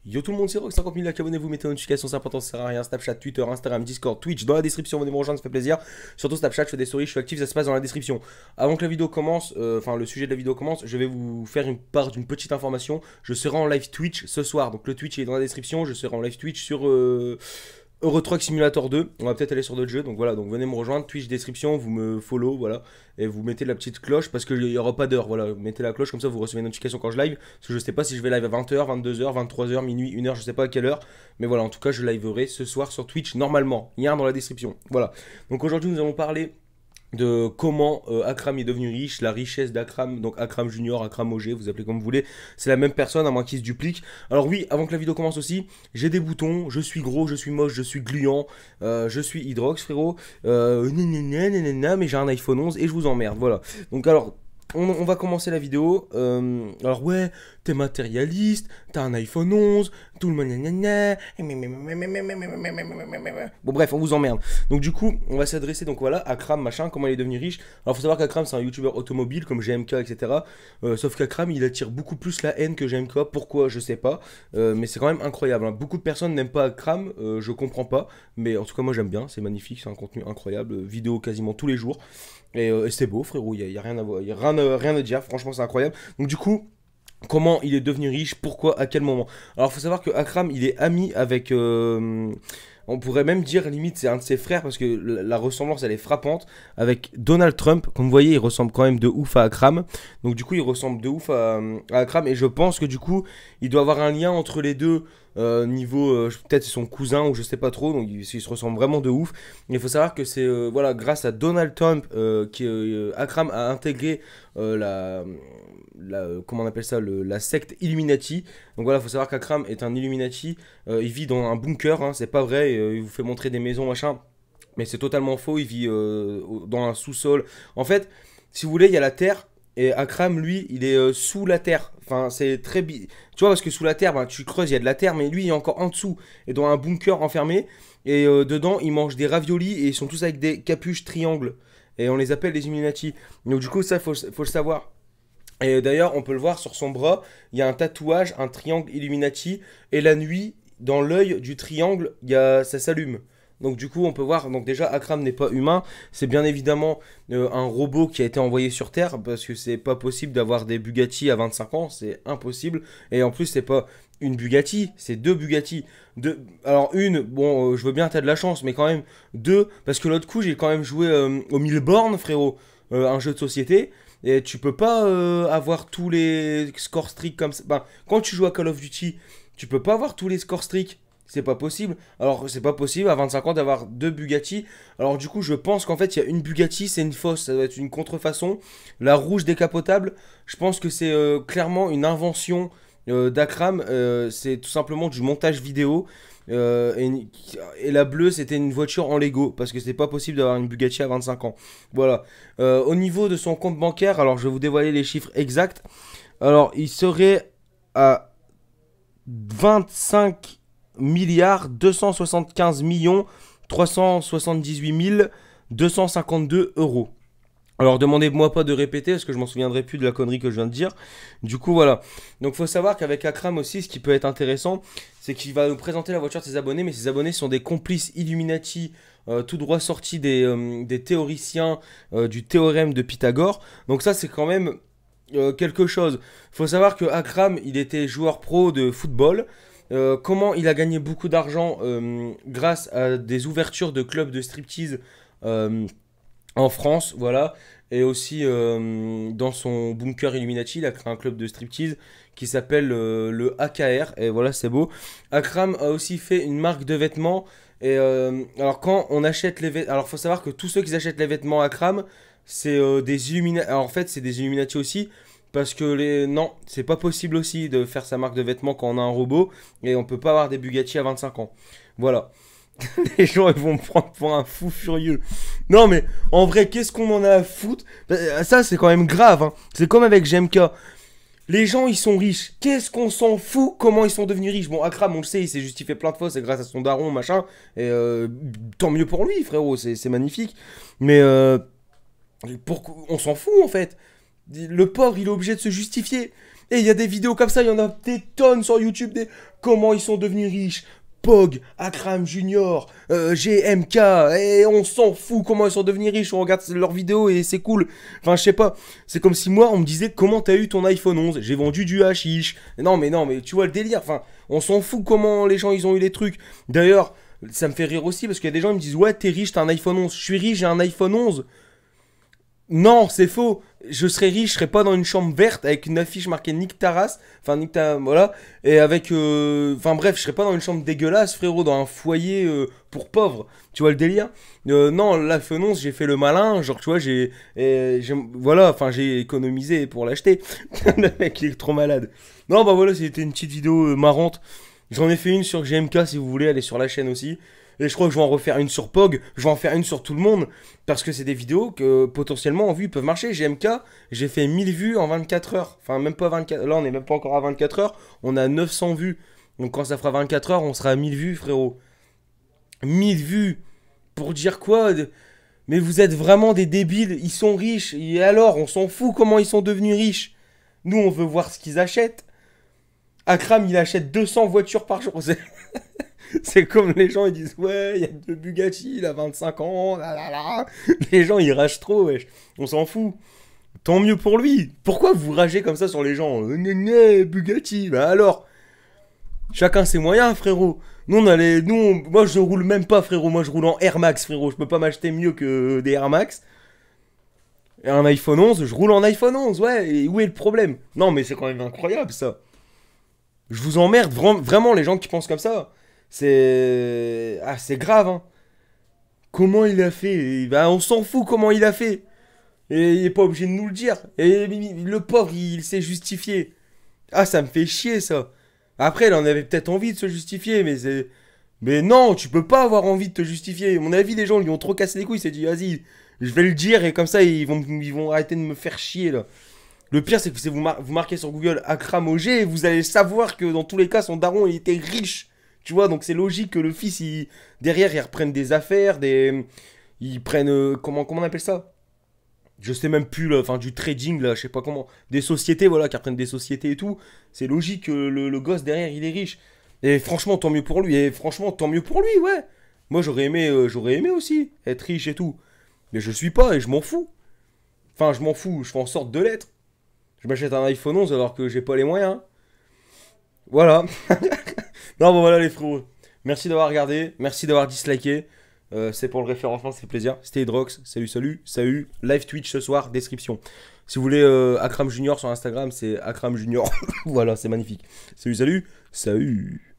Yo tout le monde, c'est Rock, 50 000 likes, abonnez-vous, mettez une notification, c'est important, ça sert à rien. Snapchat, Twitter, Instagram, Discord, Twitch, dans la description, venez me rejoindre, ça fait plaisir. Surtout Snapchat, je fais des stories, je suis actif, ça se passe dans la description. Avant que la vidéo commence, enfin le sujet de la vidéo commence, je vais vous faire une part d'une petite information. Je serai en live Twitch ce soir, donc le Twitch est dans la description, je serai en live Twitch sur Euro Truck Simulator 2, on va peut-être aller sur d'autres jeux, donc voilà, donc venez me rejoindre, Twitch description, vous me follow, voilà, et vous mettez la petite cloche, parce qu'il n'y aura pas d'heure, voilà, mettez la cloche, comme ça vous recevez une notification quand je live, parce que je sais pas si je vais live à 20h, 22h, 23h, minuit, 1h, je sais pas à quelle heure, mais voilà, en tout cas je liverai ce soir sur Twitch, normalement, lien dans la description, voilà. Donc aujourd'hui nous allons parler de comment Akram est devenu riche, la richesse d'Akram, donc Akram Junior, Akram OG, vous appelez comme vous voulez, c'est la même personne à moins qu'il se duplique. Alors oui, avant que la vidéo commence aussi, j'ai des boutons, je suis gros, je suis moche, je suis gluant, je suis Hydrox frérot, mais j'ai un iPhone 11 et je vous emmerde, voilà. Donc alors, on va commencer la vidéo. Alors ouais, t'es matérialiste, t'as un iPhone 11, tout le monde nanana. Bon bref, on vous emmerde. Donc du coup, on va s'adresser donc voilà à Akram machin, comment il est devenu riche. Alors faut savoir qu'Akram c'est un youtubeur automobile comme GMK etc. Sauf qu'Akram il attire beaucoup plus la haine que GMK. Pourquoi je sais pas, mais c'est quand même incroyable. Hein. Beaucoup de personnes n'aiment pas Akram, je comprends pas, mais en tout cas moi j'aime bien, c'est magnifique, c'est un contenu incroyable, vidéo quasiment tous les jours. Et c'est beau, frérot, y a rien à voir, y a rien à dire, franchement, c'est incroyable. Donc, du coup, comment il est devenu riche, pourquoi, à quel moment. Alors, faut savoir que Akram, il est ami avec. On pourrait même dire, limite, c'est un de ses frères, parce que la ressemblance, elle est frappante. Avec Donald Trump, comme vous voyez, il ressemble quand même de ouf à Akram. Donc, du coup, il ressemble de ouf à Akram. Et je pense que, du coup, il doit avoir un lien entre les deux. Niveau peut-être c'est son cousin ou je sais pas trop, donc ils se ressemblent vraiment de ouf. Il faut savoir que c'est voilà, grâce à Donald Trump que Akram a intégré comment on appelle ça, la secte Illuminati. Donc voilà, il faut savoir qu'Akram est un Illuminati, il vit dans un bunker, hein, c'est pas vrai, il vous fait montrer des maisons machin, mais c'est totalement faux, il vit dans un sous-sol. En fait, si vous voulez, il y a la terre. Et Akram, lui, il est sous la terre. Enfin, c'est très. Tu vois, parce que sous la terre, ben, tu creuses, il y a de la terre, mais lui, il est encore en dessous. Et dans un bunker enfermé. Et dedans, il mange des raviolis et ils sont tous avec des capuches triangles. Et on les appelle les Illuminati. Donc, du coup, ça, faut le savoir. Et d'ailleurs, on peut le voir sur son bras. Il y a un tatouage, un triangle Illuminati. Et la nuit, dans l'œil du triangle, ça s'allume. Donc du coup, on peut voir, donc déjà, Akram n'est pas humain, c'est bien évidemment un robot qui a été envoyé sur Terre, parce que c'est pas possible d'avoir des Bugatti à 25 ans, c'est impossible, et en plus, c'est pas une Bugatti, c'est deux Bugatti. Alors une, bon, je veux bien, t'as de la chance, mais quand même, deux, parce que l'autre coup, j'ai quand même joué au 1000 bornes, frérot, un jeu de société, et tu peux pas avoir tous les scores streaks comme ça. Ben, quand tu joues à Call of Duty, tu peux pas avoir tous les scores streaks. C'est pas possible. Alors, c'est pas possible à 25 ans d'avoir deux Bugatti. Alors, du coup, je pense qu'en fait, il y a une Bugatti, c'est une fausse. Ça doit être une contrefaçon. La rouge décapotable, je pense que c'est clairement une invention d'Akram. C'est tout simplement du montage vidéo. Et la bleue, c'était une voiture en Lego. Parce que c'est pas possible d'avoir une Bugatti à 25 ans. Voilà. Au niveau de son compte bancaire, alors je vais vous dévoiler les chiffres exacts. Alors, il serait à 25 milliards 275 millions 378 252 euros. Alors demandez-moi pas de répéter parce que je m'en souviendrai plus de la connerie que je viens de dire. Du coup voilà. Donc faut savoir qu'avec Akram aussi, ce qui peut être intéressant, c'est qu'il va nous présenter la voiture de ses abonnés, mais ses abonnés sont des complices Illuminati, tout droit sortis des théoriciens du théorème de Pythagore. Donc ça c'est quand même quelque chose. Faut savoir que Akram, il était joueur pro de football. Comment il a gagné beaucoup d'argent grâce à des ouvertures de clubs de striptease euh, en France, voilà. Et aussi dans son bunker Illuminati, il a créé un club de striptease qui s'appelle le AKR. Et voilà, c'est beau. Akram a aussi fait une marque de vêtements. Et alors quand on achète les vêtements, alors faut savoir que tous ceux qui achètent les vêtements Akram, c'est des Illuminati. Alors en fait, c'est des Illuminati aussi. Parce que non, c'est pas possible aussi de faire sa marque de vêtements quand on a un robot. Et on peut pas avoir des Bugatti à 25 ans. Voilà. Les gens ils vont me prendre pour un fou furieux. Non mais en vrai qu'est-ce qu'on en a à foutre. Ça c'est quand même grave hein. C'est comme avec GMK. Les gens ils sont riches. Qu'est-ce qu'on s'en fout comment ils sont devenus riches. Bon Akram on le sait il s'est justifié plein de fois. C'est grâce à son daron machin. Et tant mieux pour lui frérot. C'est magnifique. Mais on s'en fout en fait. Le pauvre il est obligé de se justifier. Et il y a des vidéos comme ça, il y en a des tonnes sur YouTube, des comment ils sont devenus riches. Pog, Akram Junior, GMK, et on s'en fout comment ils sont devenus riches, on regarde leurs vidéos et c'est cool. Enfin, je sais pas, c'est comme si moi, on me disait comment t'as eu ton iPhone 11, j'ai vendu du hashish. Non, mais tu vois le délire, enfin, on s'en fout comment les gens ils ont eu les trucs. D'ailleurs, ça me fait rire aussi parce qu'il y a des gens qui me disent ouais, t'es riche, t'as un iPhone 11. Je suis riche, j'ai un iPhone 11. Non, c'est faux. Je serais riche, je serais pas dans une chambre verte avec une affiche marquée Nick Taras. Enfin, Nick Taras, voilà. Et avec. Enfin, bref, je serais pas dans une chambre dégueulasse, frérot, dans un foyer pour pauvres. Tu vois le délire? Non, l'iPhone 11, j'ai fait le malin. Genre, tu vois, voilà, enfin, j'ai économisé pour l'acheter. Le mec, il est trop malade. Non, bah voilà, c'était une petite vidéo marrante. J'en ai fait une sur GMK si vous voulez, elle est sur la chaîne aussi. Et je crois que je vais en refaire une sur Pog, je vais en faire une sur tout le monde, parce que c'est des vidéos que potentiellement en vue peuvent marcher. GMK, j'ai fait 1000 vues en 24 heures. Enfin, même pas 24, là on est même pas encore à 24 heures, on a 900 vues. Donc quand ça fera 24 heures, on sera à 1000 vues, frérot. 1000 vues pour dire quoi? Mais vous êtes vraiment des débiles, ils sont riches, et alors, on s'en fout comment ils sont devenus riches. Nous, on veut voir ce qu'ils achètent. Akram, il achète 200 voitures par jour. C'est comme les gens, ils disent ouais, il y a deux Bugatti, il a 25 ans, là là là. Les gens, ils ragent trop, wesh. On s'en fout. Tant mieux pour lui. Pourquoi vous ragez comme ça sur les gens? Bugatti. Bah alors, chacun ses moyens, frérot. Nous, moi, je roule même pas, frérot. Moi, je roule en Air Max, frérot. Je peux pas m'acheter mieux que des Air Max. Et un iPhone 11, je roule en iPhone 11, ouais. Et où est le problème? Non, mais c'est quand même incroyable, ça. Je vous emmerde, vraiment, les gens qui pensent comme ça. C'est grave, hein. Comment il a fait? Bah, on s'en fout comment il a fait. Et il est pas obligé de nous le dire. Et le pauvre, il s'est justifié. Ah, ça me fait chier, ça. Après, il en avait peut-être envie de se justifier, mais c'est... Mais non, tu peux pas avoir envie de te justifier. À mon avis, les gens lui ont trop cassé les couilles. Il s'est dit, vas-y, je vais le dire, et comme ça, ils vont arrêter de me faire chier, là. Le pire, c'est que si vous marquez sur Google Akram OG, vous allez savoir que dans tous les cas, son daron, il était riche. Tu vois, donc c'est logique que le fils, derrière, il reprenne des affaires, ils prennent, comment on appelle ça? Je sais même plus, là, enfin, du trading, là, je sais pas comment. Des sociétés, voilà, qui reprennent des sociétés et tout. C'est logique que le gosse derrière, il est riche. Et franchement, tant mieux pour lui. Et franchement, tant mieux pour lui, ouais. Moi, j'aurais aimé aussi être riche et tout. Mais je suis pas et je m'en fous. Enfin, je m'en fous, je fais en sorte de l'être. Je m'achète un iPhone 11 alors que j'ai pas les moyens. Voilà. Non, bon voilà les frérots. Merci d'avoir regardé, merci d'avoir disliké. C'est pour le référencement, c'est plaisir. C'était Hydrox, salut. Live Twitch ce soir, description. Si vous voulez Akram Junior sur Instagram, c'est Akram Junior. Voilà, c'est magnifique. Salut.